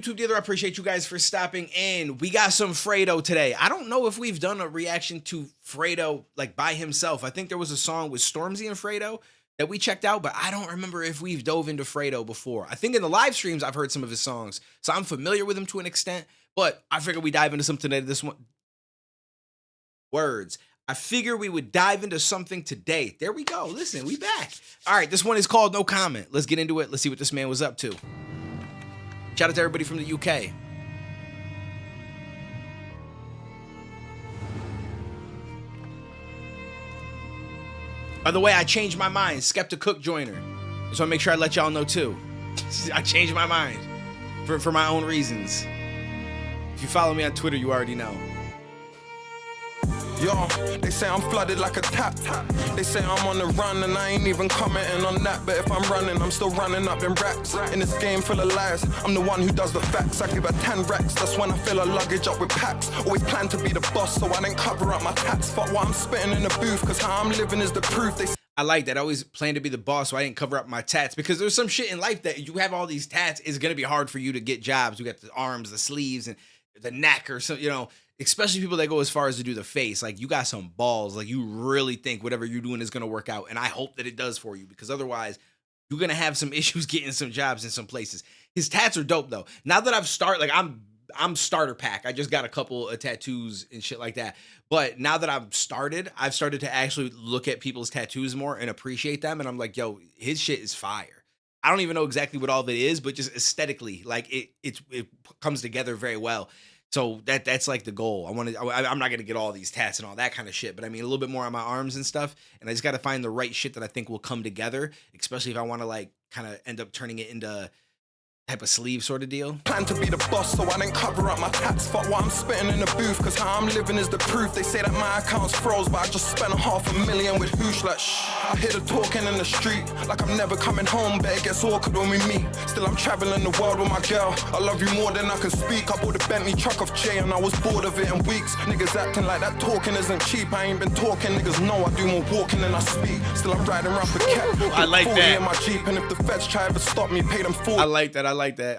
YouTube dealer, I appreciate you guys for stopping in. We got some Fredo today. I don't know if we've done a reaction to Fredo like by himself. I think there was a song with Stormzy and Fredo that we checked out, but I don't remember if we've dove into Fredo before. I think in the live streams I've heard some of his songs, so I'm familiar with him to an extent. But I figured we dive into something today. This one words. I figure we would dive into something today. There we go. Listen, we back. All right, this one is called No Comment. Let's get into it. Let's see what this man was up to. Shout out to everybody from the UK. By the way, I changed my mind. Skepta Cook joiner. Just want to make sure I let y'all know too. I changed my mind for my own reasons. If you follow me on Twitter, you already know. Yo, they say I'm flooded like a tap. They say I'm on the run and I ain't even commenting on that. But if I'm running, I'm still running up them racks. In this game full of lies, I'm the one who does the facts. I give her 10 racks, that's when I fill her luggage up with packs. Always plan to be the boss, so I didn't cover up my tats. Fuck what I'm spitting in the booth, cause how I'm living is the proof. I like that. I always plan to be the boss, so I didn't cover up my tats. Because there's some shit in life that you have all these tats, it's gonna be hard for you to get jobs. You got the arms, the sleeves, and the neck, or so, you know. Especially people that go as far as to do the face. Like, you got some balls. Like, you really think whatever you're doing is going to work out. And I hope that it does for you, because otherwise you're going to have some issues getting some jobs in some places. His tats are dope though. Now that I've I'm starter pack. I just got a couple of tattoos and shit like that. But now that I've started to actually look at people's tattoos more and appreciate them. And I'm like, yo, his shit is fire. I don't even know exactly what all of it is, but just aesthetically, like it comes together very well. So that's like the goal. I'm not gonna get all these tats and all that kind of shit, but I mean a little bit more on my arms and stuff. And I just got to find the right shit that I think will come together, especially if I want to like kind of end up turning it into type of sleeve sort of deal. Plan to be the boss, so I didn't cover up my tats. Fuck what I'm spitting in the booth, cause how I'm living is the proof. They say that my account's froze, but I just spent $500,000 with hoosh. Like shh, I hear the talking in the street, like I'm never coming home, but it gets awkward when we meet. Still I'm traveling the world with my girl. I love you more than I can speak. I bought a Bentley truck off Jay and I was bored of it in weeks. Niggas acting like that talking isn't cheap. I ain't been talking, niggas know I do more walking than I speak. Still I'm riding around for cat. I like that. In my Jeep, and if the feds try to stop me, pay them 40. I like that.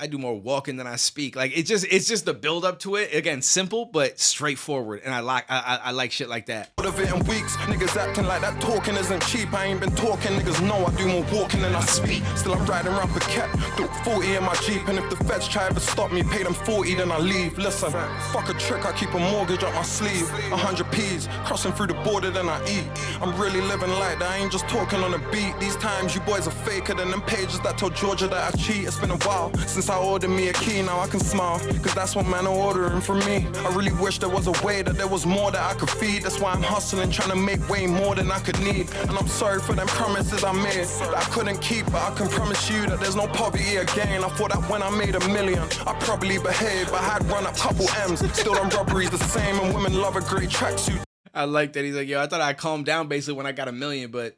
I do more walking than I speak. Like it's just the build up to it. Again, simple but straightforward, and I like shit like that. Of it in weeks, niggas acting like that talking isn't cheap. I ain't been talking, niggas know I do more walking than I speak. Still I'm riding around for cat, put 40 in my Jeep, and if the feds try to stop me, pay them 40, then I leave. Listen, fuck a trick, I keep a mortgage up my sleeve. 100 P's, crossing through the border, then I eat. I'm really living like that, I ain't just talking on the beat. These times you boys are faker than them pages that told Georgia that I cheat. It's been a while since I ordered me a key, now I can smile, cause that's what man are ordering from me. I really wish there was a way that there was more that I could feed. That's why I'm hustling, trying to make way more than I could need. And I'm sorry for them promises I made that I couldn't keep, but I can promise you that there's no poverty again. I thought that when I made $1 million, I'd probably behave, but I had run up couple M's. Still them robberies the same, and women love a great tracksuit. I like that. He's like, yo, I thought I'd calm down basically when I got $1 million, but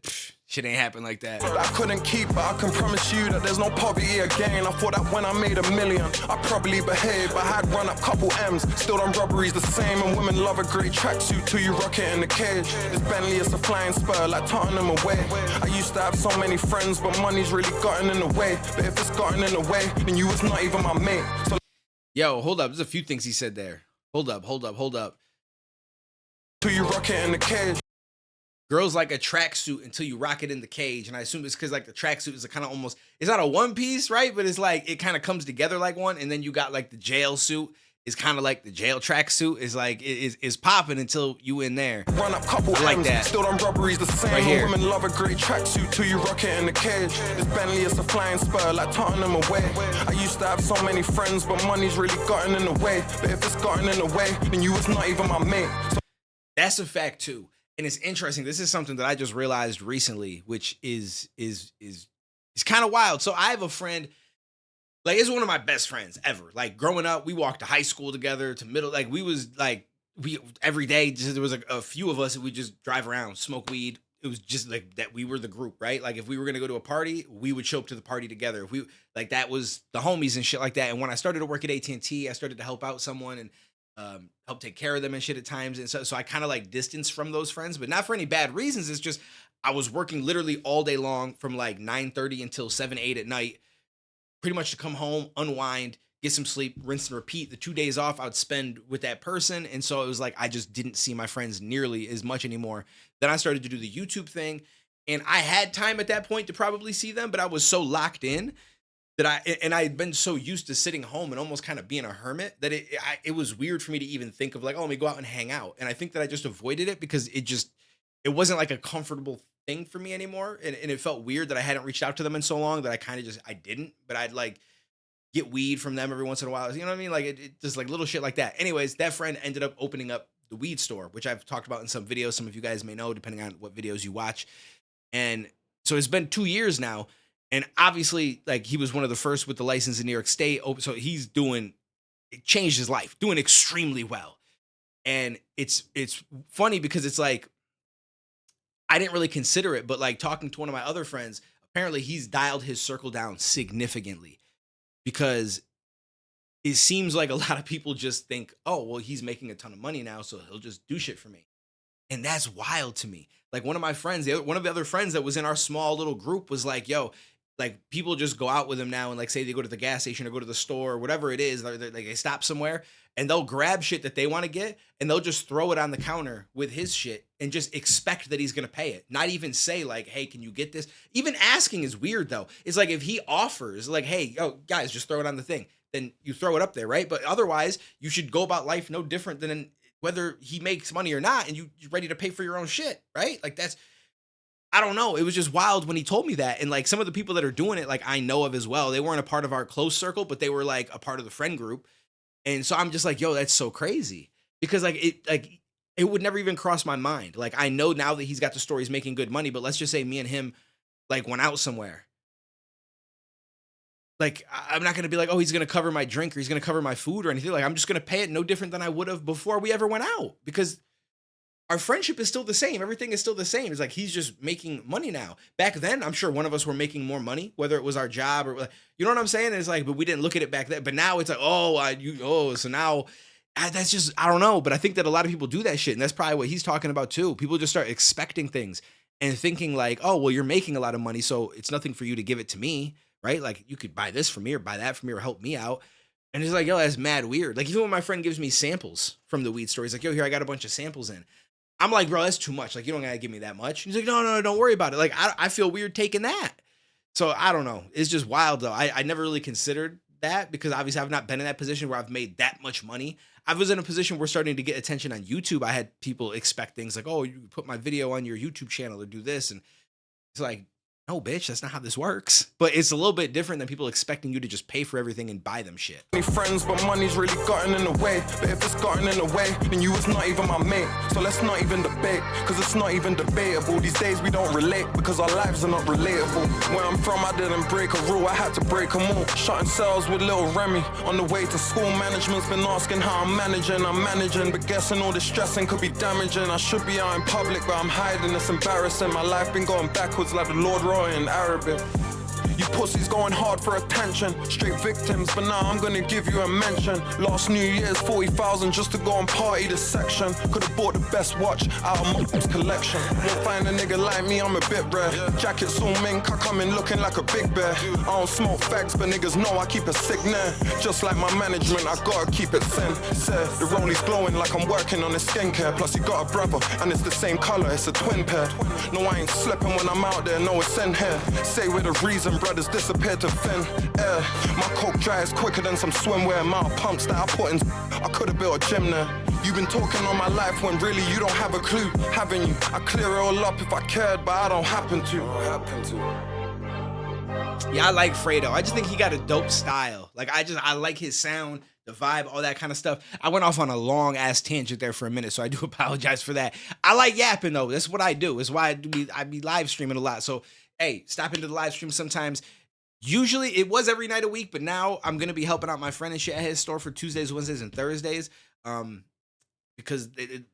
shit ain't happen like that. I couldn't keep, but I can promise you that there's no poverty again. I thought that when I made $1 million, I'd probably behave, but I had run up couple M's. Still them robberies the same, and women love a great tracksuit till you rock it in the cage. This Bentley is a flying spur, like Tottenham away. I used to have so many friends, but money's really gotten in the way. But if it's gotten in the way, then you was not even my mate. So yo, hold up. There's a few things he said there. Hold up. till you rock it in the cage. Girls like a tracksuit until you rock it in the cage. And I assume it's because like the tracksuit is a kind of almost, it's not a one piece, right? But it's like, it kind of comes together like one. And then you got like the jail suit is kind of like the jail tracksuit is like, is popping until you in there. Run up couple I like M's, that. Still them robberies the same. Right here. Women love a great tracksuit till you rock it in the cage. This Bentley is a flying spur, like Tottenham away. I used to have so many friends, but money's really gotten in the way. But if it's gotten in the way, then you was not even my mate. So That's a fact too. And it's interesting. This is something that I just realized recently, which is kind of wild. So I have a friend, like, it's one of my best friends ever. Like, growing up, we walked to high school together, to middle, like, we every day, just, there was a few of us that we just drive around, smoke weed. It was just like that we were the group, right? Like, if we were gonna go to a party, we would show up to the party together. If we, like, that was the homies and shit like that. And when I started to work at AT&T, I started to help out someone and help take care of them and shit at times. And so I kind of like distanced from those friends, but not for any bad reasons. It's just, I was working literally all day long from like 9:30 until 7, 8 at night, pretty much to come home, unwind, get some sleep, rinse and repeat. The 2 days off I would spend with that person. And so it was like I just didn't see my friends nearly as much anymore. Then I started to do the YouTube thing. And I had time at that point to probably see them, but I was so locked in that I had been so used to sitting home and almost kind of being a hermit that it was weird for me to even think of like, oh, let me go out and hang out. And I think that I just avoided it because it wasn't like a comfortable thing for me anymore. And it felt weird that I hadn't reached out to them in so long that I didn't, but I'd like get weed from them every once in a while. You know what I mean? Like it just like little shit like that. Anyways, that friend ended up opening up the weed store, which I've talked about in some videos. Some of you guys may know, depending on what videos you watch. And so it's been 2 years now. And obviously, like he was one of the first with the license in New York State. So it changed his life, doing extremely well. And it's funny because it's like, I didn't really consider it, but like talking to one of my other friends, apparently he's dialed his circle down significantly because it seems like a lot of people just think, oh, well, he's making a ton of money now, so he'll just do shit for me. And that's wild to me. Like one of my friends, one of the other friends that was in our small little group was like, yo, like people just go out with him now and like say they go to the gas station or go to the store or whatever it is, like they stop somewhere and they'll grab shit that they want to get and they'll just throw it on the counter with his shit and just expect that he's going to pay it. Not even say like, hey, can you get this? Even asking is weird though. It's like if he offers like, hey, yo, guys, just throw it on the thing, then you throw it up there, right? But otherwise you should go about life no different than whether he makes money or not and you're ready to pay for your own shit, right? Like I don't know. It was just wild when he told me that. And like some of the people that are doing it, like I know of as well. They weren't a part of our close circle, but they were like a part of the friend group. And so I'm just like, yo, that's so crazy. Because it would never even cross my mind. Like I know now that he's got the store, he's making good money, but let's just say me and him like went out somewhere. Like I'm not gonna be like, oh, he's gonna cover my drink or he's gonna cover my food or anything. Like I'm just gonna pay it no different than I would have before we ever went out. Because our friendship is still the same. Everything is still the same. It's like he's just making money now. Back then, I'm sure one of us were making more money, whether it was our job or you know what I'm saying. It's like, but we didn't look at it back then. But now it's like, so now that's just I don't know. But I think that a lot of people do that shit, and that's probably what he's talking about too. People just start expecting things and thinking like, oh, well, you're making a lot of money, so it's nothing for you to give it to me, right? Like you could buy this for me or buy that for me or help me out. And it's like, yo, that's mad weird. Like even when my friend gives me samples from the weed store, he's like, yo, here I got a bunch of samples in. I'm like, bro, that's too much. Like, you don't gotta give me that much. He's like, no, don't worry about it. Like, I feel weird taking that. So I don't know. It's just wild though. I never really considered that because obviously I've not been in that position where I've made that much money. I was in a position where starting to get attention on YouTube. I had people expect things like, oh, you put my video on your YouTube channel or do this. And it's like, no, bitch, that's not how this works. But it's a little bit different than people expecting you to just pay for everything and buy them shit. Friends, but money's really gotten in the way. But if it's gotten in the way, then you was not even my mate. So let's not even debate, cause it's not even debatable. These days we don't relate because our lives are not relatable. Where I'm from, I didn't break a rule, I had to break them all. Shutting cells with little Remy. On the way to school, management's been asking how I'm managing. But guessing all this stressing could be damaging. I should be out in public, but I'm hiding, it's embarrassing. My life been going backwards like the Lord wrote in Arabic. You pussies going hard for attention, straight victims, but now I'm gonna give you a mention. Last New Year's 40,000 just to go and party this section. Could've bought the best watch out of my mom's collection. Won't find a nigga like me, I'm a bit rare. Jacket's all mink, I come in looking like a big bear. I don't smoke fags, but niggas know I keep it sick now. Just like my management, I gotta keep it sincere. The rollies glowing like I'm working on his skincare. Plus you got a brother, and it's the same color, it's a twin pair. No, I ain't slipping when I'm out there, no, it's in here. Say with a reason, brothers disappear to thin air. My coke dries quicker than some swimwear. Amount of pumps that I put in, I could've built a gym there. You've been talking on my life when really you don't have a clue, haven't you? I clear it all up if I cared, but I don't happen to. Yeah, I like Fredo. I just think he got a dope style. Like I like his sound, the vibe, all that kind of stuff. I went off on a long ass tangent there for a minute, so I do apologize for that. I like yapping though. That's what I do. It's why I be live streaming a lot. So hey, stop into the live stream sometimes. Usually it was every night a week, but now I'm gonna be helping out my friend and shit at his store for Tuesdays, Wednesdays, and Thursdays. Because they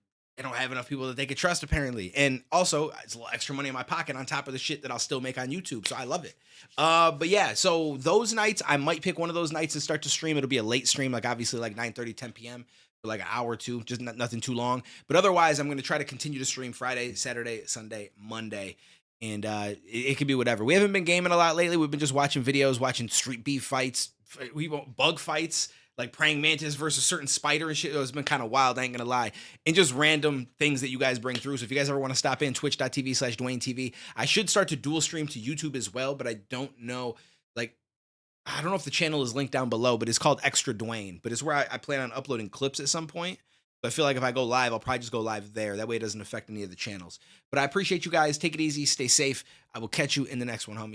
don't have enough people that they could trust apparently, and also it's a little extra money in my pocket on top of the shit that I'll still make on YouTube. So I love it. But yeah, so those nights I might pick one of those nights and start to stream. It'll be a late stream, like obviously like 9:30, 10 p.m. for like an hour or two, just nothing too long. But otherwise, I'm gonna try to continue to stream Friday, Saturday, Sunday, Monday. And it could be whatever. We haven't been gaming a lot lately. We've been just watching videos, watching street beef fights, we want bug fights, like praying mantis versus certain spider and shit. It's been kind of wild, I ain't gonna lie. And just random things that you guys bring through. So if you guys ever want to stop in, twitch.tv/DuaneTV. I should start to dual stream to YouTube as well, but I don't know. Like, I don't know if the channel is linked down below, but it's called Extra Duane. But it's where I plan on uploading clips at some point. But I feel like if I go live, I'll probably just go live there. That way it doesn't affect any of the channels. But I appreciate you guys. Take it easy. Stay safe. I will catch you in the next one, homie.